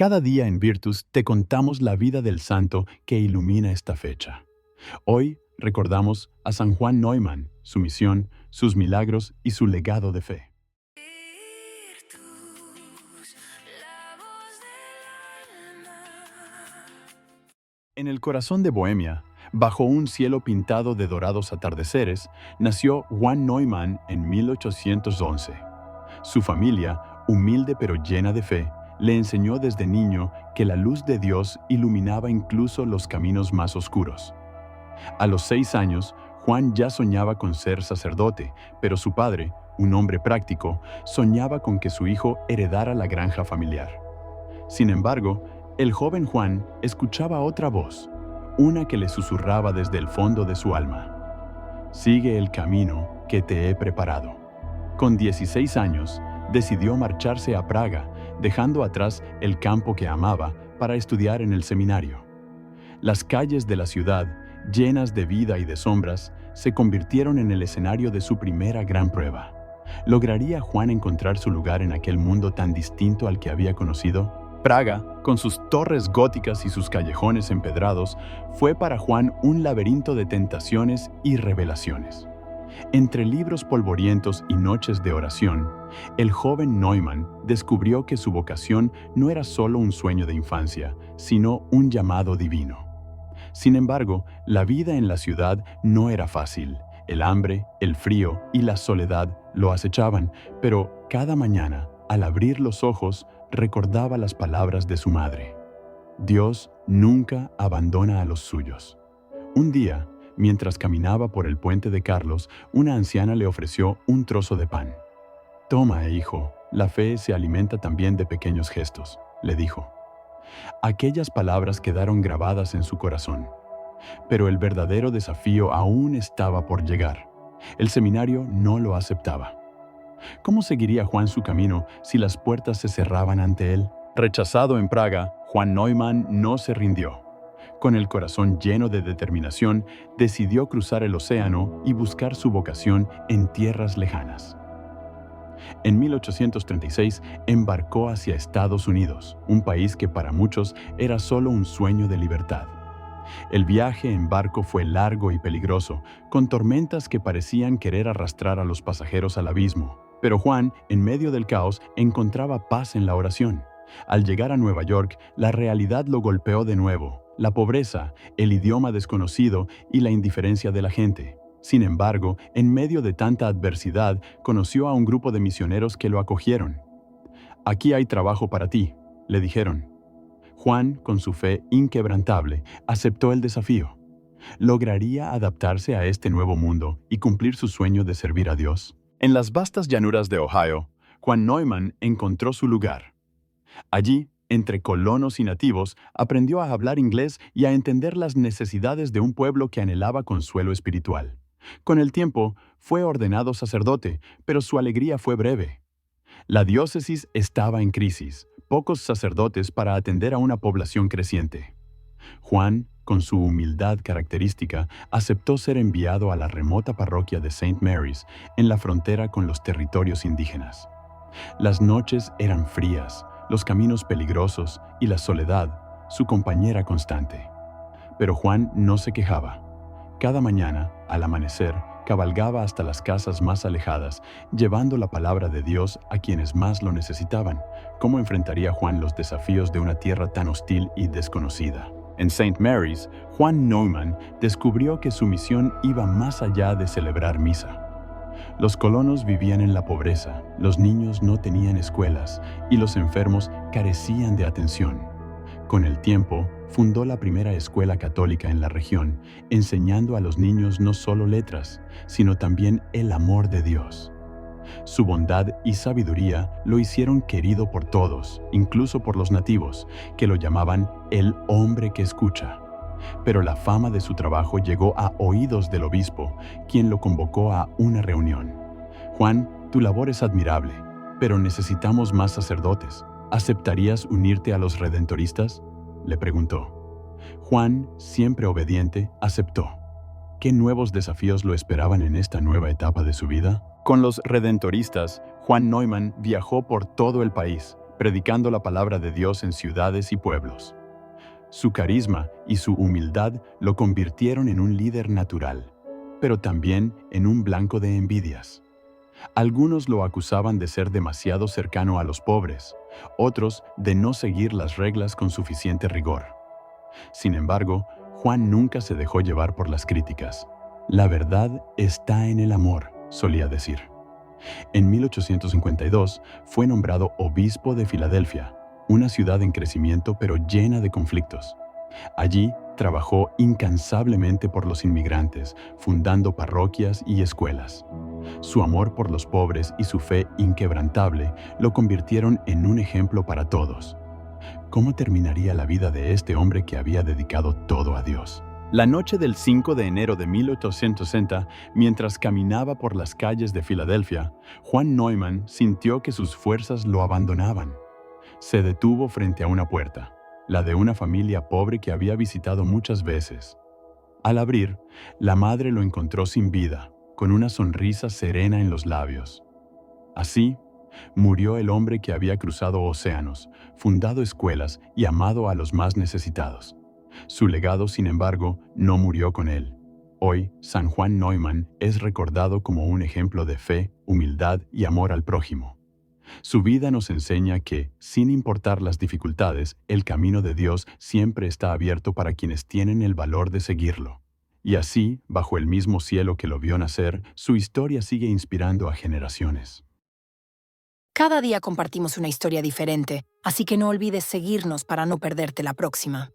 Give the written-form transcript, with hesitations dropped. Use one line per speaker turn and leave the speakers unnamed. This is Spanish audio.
Cada día en Virtus te contamos la vida del santo que ilumina esta fecha. Hoy recordamos a San Juan Neumann, su misión, sus milagros y su legado de fe. En el corazón de Bohemia, bajo un cielo pintado de dorados atardeceres, nació Juan Neumann en 1811. Su familia, humilde pero llena de fe, le enseñó desde niño que la luz de Dios iluminaba incluso los caminos más oscuros. A los 6 años, Juan ya soñaba con ser sacerdote, pero su padre, un hombre práctico, soñaba con que su hijo heredara la granja familiar. Sin embargo, el joven Juan escuchaba otra voz, una que le susurraba desde el fondo de su alma. Sigue el camino que te he preparado. Con 16 años, decidió marcharse a Praga, dejando atrás el campo que amaba para estudiar en el seminario. Las calles de la ciudad, llenas de vida y de sombras, se convirtieron en el escenario de su primera gran prueba. ¿Lograría Juan encontrar su lugar en aquel mundo tan distinto al que había conocido? Praga, con sus torres góticas y sus callejones empedrados, fue para Juan un laberinto de tentaciones y revelaciones. Entre libros polvorientos y noches de oración, el joven Neumann descubrió que su vocación no era solo un sueño de infancia, sino un llamado divino. Sin embargo, la vida en la ciudad no era fácil. El hambre, el frío y la soledad lo acechaban, pero cada mañana, al abrir los ojos, recordaba las palabras de su madre. Dios nunca abandona a los suyos. Un día, mientras caminaba por el puente de Carlos, una anciana le ofreció un trozo de pan. «Toma, hijo, la fe se alimenta también de pequeños gestos», le dijo. Aquellas palabras quedaron grabadas en su corazón. Pero el verdadero desafío aún estaba por llegar. El seminario no lo aceptaba. ¿Cómo seguiría Juan su camino si las puertas se cerraban ante él? Rechazado en Praga, Juan Neumann no se rindió. Con el corazón lleno de determinación, decidió cruzar el océano y buscar su vocación en tierras lejanas. En 1836 embarcó hacia Estados Unidos, un país que para muchos era solo un sueño de libertad. El viaje en barco fue largo y peligroso, con tormentas que parecían querer arrastrar a los pasajeros al abismo. Pero Juan, en medio del caos, encontraba paz en la oración. Al llegar a Nueva York, la realidad lo golpeó de nuevo. La pobreza, el idioma desconocido y la indiferencia de la gente. Sin embargo, en medio de tanta adversidad, conoció a un grupo de misioneros que lo acogieron. «Aquí hay trabajo para ti», le dijeron. Juan, con su fe inquebrantable, aceptó el desafío. ¿Lograría adaptarse a este nuevo mundo y cumplir su sueño de servir a Dios? En las vastas llanuras de Ohio, Juan Neumann encontró su lugar. Allí, entre colonos y nativos, aprendió a hablar inglés y a entender las necesidades de un pueblo que anhelaba consuelo espiritual. Con el tiempo, fue ordenado sacerdote, pero su alegría fue breve. La diócesis estaba en crisis, pocos sacerdotes para atender a una población creciente. Juan, con su humildad característica, aceptó ser enviado a la remota parroquia de St. Mary's, en la frontera con los territorios indígenas. Las noches eran frías, los caminos peligrosos y la soledad, su compañera constante. Pero Juan no se quejaba. Cada mañana, al amanecer, cabalgaba hasta las casas más alejadas, llevando la palabra de Dios a quienes más lo necesitaban. ¿Cómo enfrentaría Juan los desafíos de una tierra tan hostil y desconocida? En St. Mary's, Juan Neumann descubrió que su misión iba más allá de celebrar misa. Los colonos vivían en la pobreza, los niños no tenían escuelas y los enfermos carecían de atención. Con el tiempo, fundó la primera escuela católica en la región, enseñando a los niños no solo letras, sino también el amor de Dios. Su bondad y sabiduría lo hicieron querido por todos, incluso por los nativos, que lo llamaban el hombre que escucha. Pero la fama de su trabajo llegó a oídos del obispo, quien lo convocó a una reunión. «Juan, tu labor es admirable, pero necesitamos más sacerdotes. ¿Aceptarías unirte a los redentoristas?», le preguntó. Juan, siempre obediente, aceptó. ¿Qué nuevos desafíos lo esperaban en esta nueva etapa de su vida? Con los redentoristas, Juan Neumann viajó por todo el país, predicando la palabra de Dios en ciudades y pueblos. Su carisma y su humildad lo convirtieron en un líder natural, pero también en un blanco de envidias. Algunos lo acusaban de ser demasiado cercano a los pobres, otros de no seguir las reglas con suficiente rigor. Sin embargo, Juan nunca se dejó llevar por las críticas. La verdad está en el amor, solía decir. En 1852 fue nombrado obispo de Filadelfia, una ciudad en crecimiento pero llena de conflictos. Allí trabajó incansablemente por los inmigrantes, fundando parroquias y escuelas. Su amor por los pobres y su fe inquebrantable lo convirtieron en un ejemplo para todos. ¿Cómo terminaría la vida de este hombre que había dedicado todo a Dios? La noche del 5 de enero de 1860, mientras caminaba por las calles de Filadelfia, Juan Neumann sintió que sus fuerzas lo abandonaban. Se detuvo frente a una puerta, la de una familia pobre que había visitado muchas veces. Al abrir, la madre lo encontró sin vida, con una sonrisa serena en los labios. Así, murió el hombre que había cruzado océanos, fundado escuelas y amado a los más necesitados. Su legado, sin embargo, no murió con él. Hoy, San Juan Neumann es recordado como un ejemplo de fe, humildad y amor al prójimo. Su vida nos enseña que, sin importar las dificultades, el camino de Dios siempre está abierto para quienes tienen el valor de seguirlo. Y así, bajo el mismo cielo que lo vio nacer, su historia sigue inspirando a generaciones.
Cada día compartimos una historia diferente, así que no olvides seguirnos para no perderte la próxima.